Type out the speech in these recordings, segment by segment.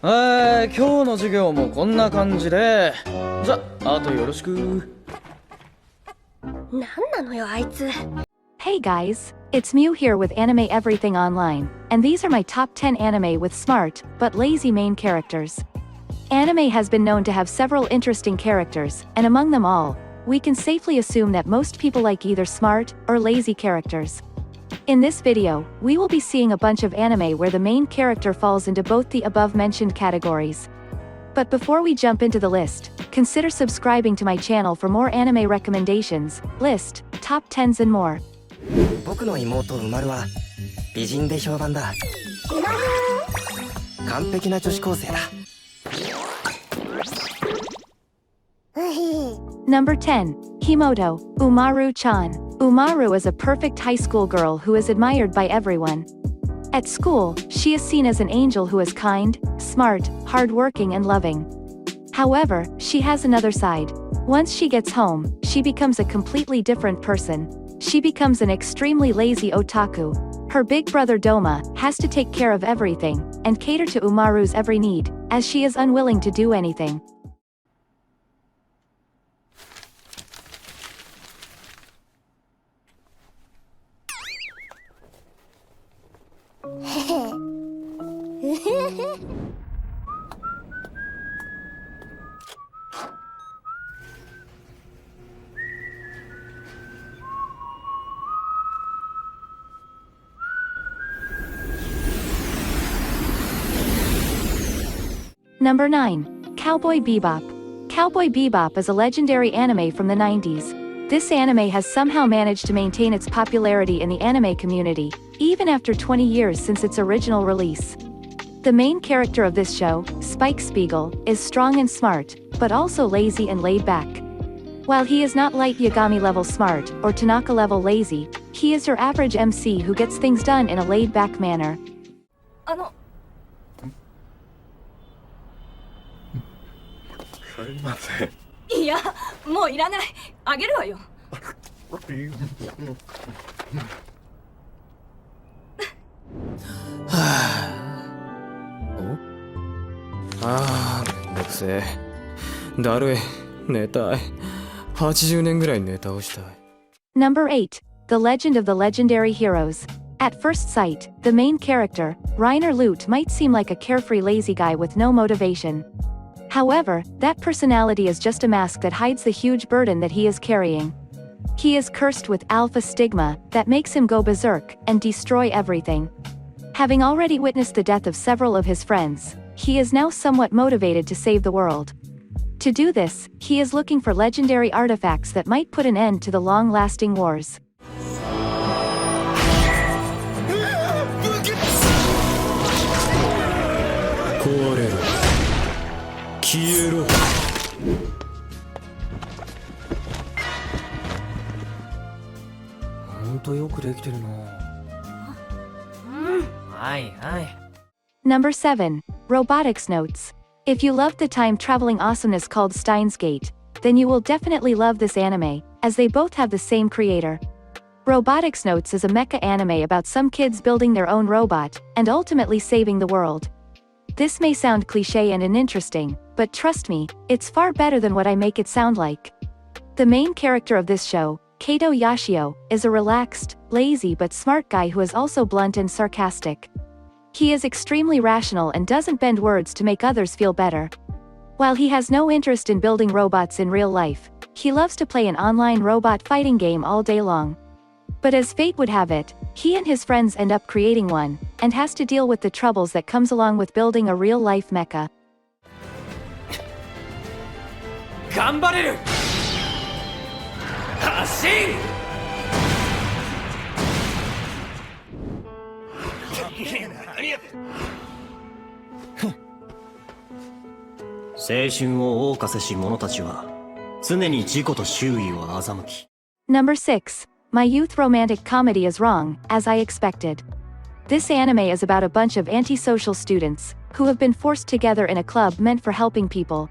今日の授業もこんな感じで。じゃ、あとよろしく。なんなのよ、あいつ。Hey guys, it's Mew here with Anime Everything Online, and these are my top 10 anime with smart, but lazy main characters. Anime has been known to have several interesting characters, and among them all, we can safely assume that most people like either smart or lazy characters. In this video, we will be seeing a bunch of anime where the main character falls into both the above-mentioned categories. But before we jump into the list, consider subscribing to my channel for more anime recommendations, list, top 10s and more. 僕の妹うまるは美人で評判だ。完璧な女子高生だ。Number 10, Himoto, UMARU-chan. UMARU is a perfect high school girl who is admired by everyone. At school, she is seen as an angel who is kind, smart, hardworking and loving. However, she has another side. Once she gets home, she becomes a completely different person. She becomes an extremely lazy otaku. Her big brother Doma has to take care of everything, and cater to Umaru's every need, as she is unwilling to do anything. Number 9. Cowboy Bebop. Cowboy Bebop is a legendary anime from the 90s. This anime has somehow managed to maintain its popularity in the anime community, even after 20 years since its original release. The main character of this show, SPIEGEL, is strong and smart, but also lazy and laid back. While he is not Light Yagami level smart, or Tanaka level lazy, he is your average MC who gets things done in a laid back manner. すいません。いや、もういらない。あげるわよ。めんどくせえ。だるい。寝たい。80年ぐらい寝倒したい。Number 8. The Legend of the Legendary Heroes. At first sight, the main character, RYNER LUTE, might seem like a carefree lazy guy with no motivation. However, that personality is just a mask that hides the huge burden that he is carrying. He is cursed with alpha stigma that makes him go berserk and destroy everything. Having already witnessed the death of several of his friends, he is now somewhat motivated to save the world. To do this, he is looking for legendary artifacts that might put an end to the long-lasting wars. Number 7. Robotics Notes. If you loved the time-traveling awesomeness called Steins Gate, then you will definitely love this anime, as they both have the same creator. Robotics Notes is a mecha anime about some kids building their own robot, and ultimately saving the world. This may sound cliché and uninteresting, but trust me, it's far better than what I make it sound like. The main character of this show, KAITO YASHIO, is a relaxed, lazy but smart guy who is also blunt and sarcastic. He is extremely rational and doesn't bend words to make others feel better. While he has no interest in building robots in real life, he loves to play an online robot fighting game all day long. But as fate would have it, he and his friends end up creating one, and has to deal with the troubles that comes along with building a real-life mecha. 頑張れる。発進。青春を謳歌せし者たちは常に自己と周囲を欺き。Number 6. My youth romantic comedy is wrong, as I expected. This anime is about a bunch of antisocial students, who have been forced together in a club meant for helping people.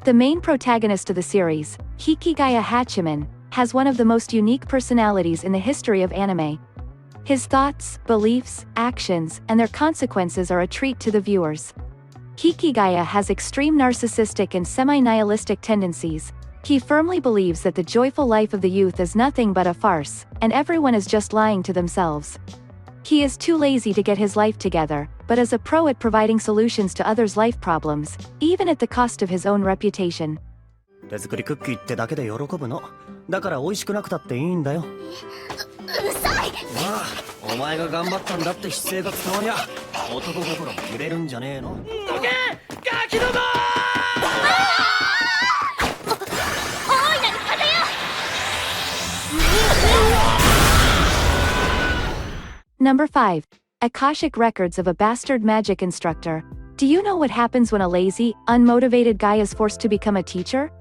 The main protagonist of the series, HIKIGAYA HACHIMAN, has one of the most unique personalities in the history of anime. His thoughts, beliefs, actions, and their consequences are a treat to the viewers. HIKIGAYA has extreme narcissistic and semi-nihilistic tendencies. He firmly believes that the joyful life of the youth is nothing but a farce, and everyone is just lying to themselves. He is too lazy to get his life together, but is a pro at providing solutions to others' life problems, even at the cost of his own reputation. 手作りクッキーってだけで喜ぶの。だから美味しくなくたっていいんだよ。うさい。まあ、お前が頑張ったんだって姿勢が伝わりゃ、男心揺れるんじゃねえの。どけ！ガキどもNumber 5. Akashic Records of a Bastard Magic Instructor. Do you know what happens when a lazy, unmotivated guy is forced to become a teacher?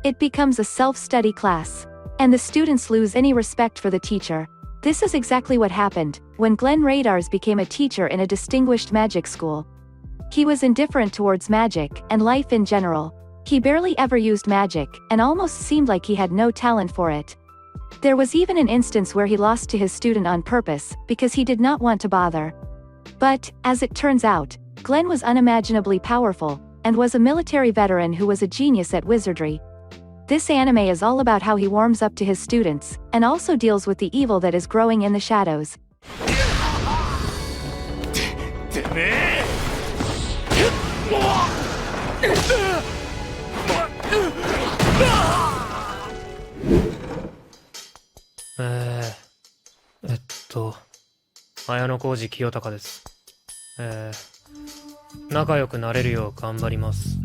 It becomes a self-study class. And the students lose any respect for the teacher. This is exactly what happened when Glenn Radars became a teacher in a distinguished magic school. He was indifferent towards magic and life in general. He barely ever used magic, and almost seemed like he had no talent for it. There was even an instance where he lost to his student on purpose, because he did not want to bother. But, as it turns out, Glenn was unimaginably powerful, and was a military veteran who was a genius at wizardry. This anime is all about how he warms up to his students, and also deals with the evil that is growing in the shadows. .綾小路清隆です。仲良くなれるよう頑張ります。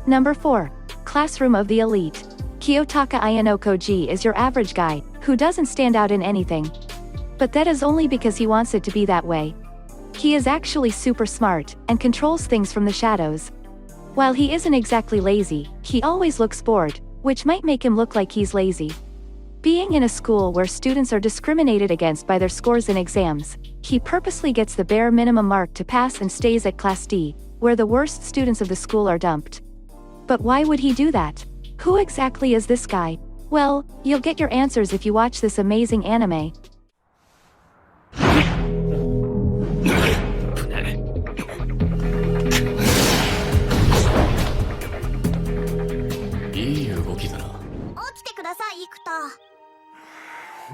Number 4. Classroom of the Elite. Kiyotaka Ayanokoji is your average guy, who doesn't stand out in anything. But that is only because he wants it to be that way. He is actually super smart, and controls things from the shadows. While he isn't exactly lazy, he always looks bored, which might make him look like he's lazy. Being in a school where students are discriminated against by their scores in exams, he purposely gets the bare minimum mark to pass and stays at Class D, where the worst students of the school are dumped. But why would he do that? Who exactly is this guy? Well, you'll get your answers if you watch this amazing anime.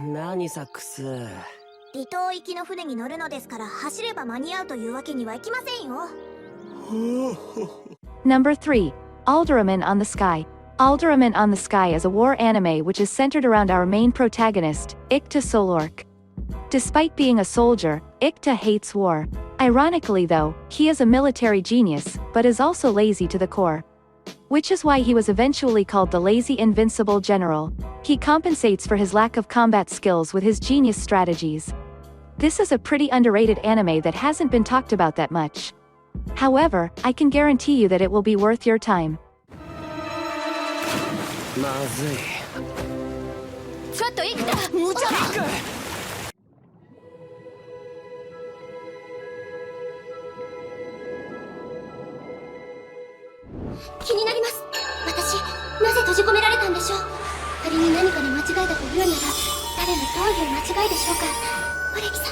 Naniサックス。離島行きの船に乗るのですから走れば間に合うというわけにはいきませんよ。Number 3. ALDERAMIN on the Sky. ALDERAMIN on the Sky is a war anime which is centered around our main protagonist, IKTA SOLORK. Despite being a soldier, IKTA hates war. Ironically though, he is a military genius, but is also lazy to the core. Which is why he was eventually called the Lazy Invincible General. He compensates for his lack of combat skills with his genius strategies. This is a pretty underrated anime that hasn't been talked about that much. However, I can guarantee you that it will be worth your time. まずい。ちょっと生きた無茶だ。気になります。私、なぜ閉じ込められたんでしょう。仮に何かの間違いだと言うなら、誰のどういう間違いでしょうか。オレキさ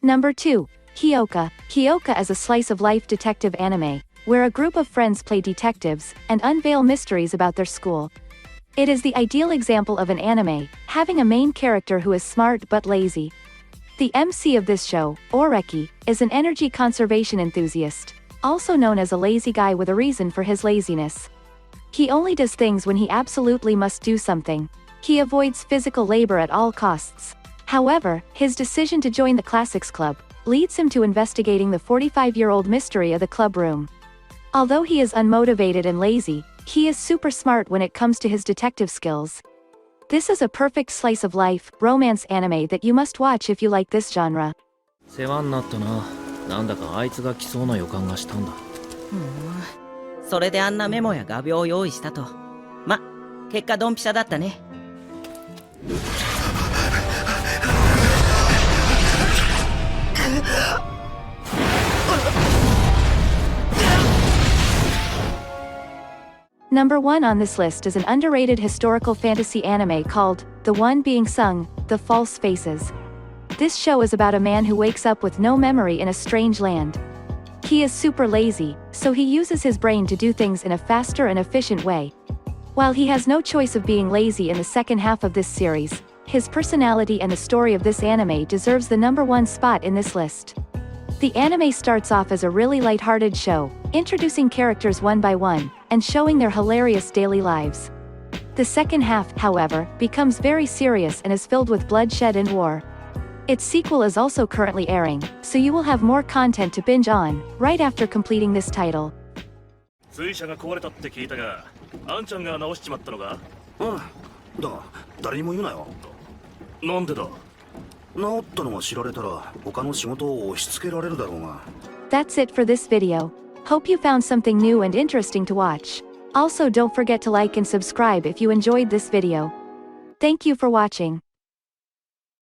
ん。Number 2. HYOUKA. HYOUKA is a slice-of-life detective anime, where a group of friends play detectives, and unveil mysteries about their school. It is the ideal example of an anime, having a main character who is smart but lazy. The MC of this show, OREKI, is an energy conservation enthusiast, also known as a lazy guy with a reason for his laziness. He only does things when he absolutely must do something. He avoids physical labor at all costs. However, his decision to join the Classics Club leads him to investigating the 45-year-old mystery of the club room. Although he is unmotivated and lazy, he is super smart when it comes to his detective skills. This is a perfect slice of life, romance anime that you must watch if you like this genre. 世話になったな。なんだかあいつが来そうな予感がしたんだ。それであんなメモや画鋲を用意したと。ま、結果ドンピシャだったね。Number 1 on this list is an underrated historical fantasy anime called the one being sung, The False Faces. This show is about a man who wakes up with no memory in a strange land. He is super lazy, so he uses his brain to do things in a faster and efficient way. While he has no choice of being lazy in the second half of this series, his personality and the story of this anime deserves the #1 spot in this list. The anime starts off as a really lighthearted show, introducing characters one by one, and showing their hilarious daily lives. The second half, however, becomes very serious and is filled with bloodshed and war. Its sequel is also currently airing, so you will have more content to binge on, right after completing this title. 水車が壊れたって聞いたが、あんちゃんが直しちまったのか？誰にも言うなよ。なんでだ？治ったのが知られたら他の仕事を押し付けられるだろうが。 That's it for this video. Hope you found something new and interesting to watch. Also, don't forget to like and subscribe if you enjoyed this video. Thank you for watching.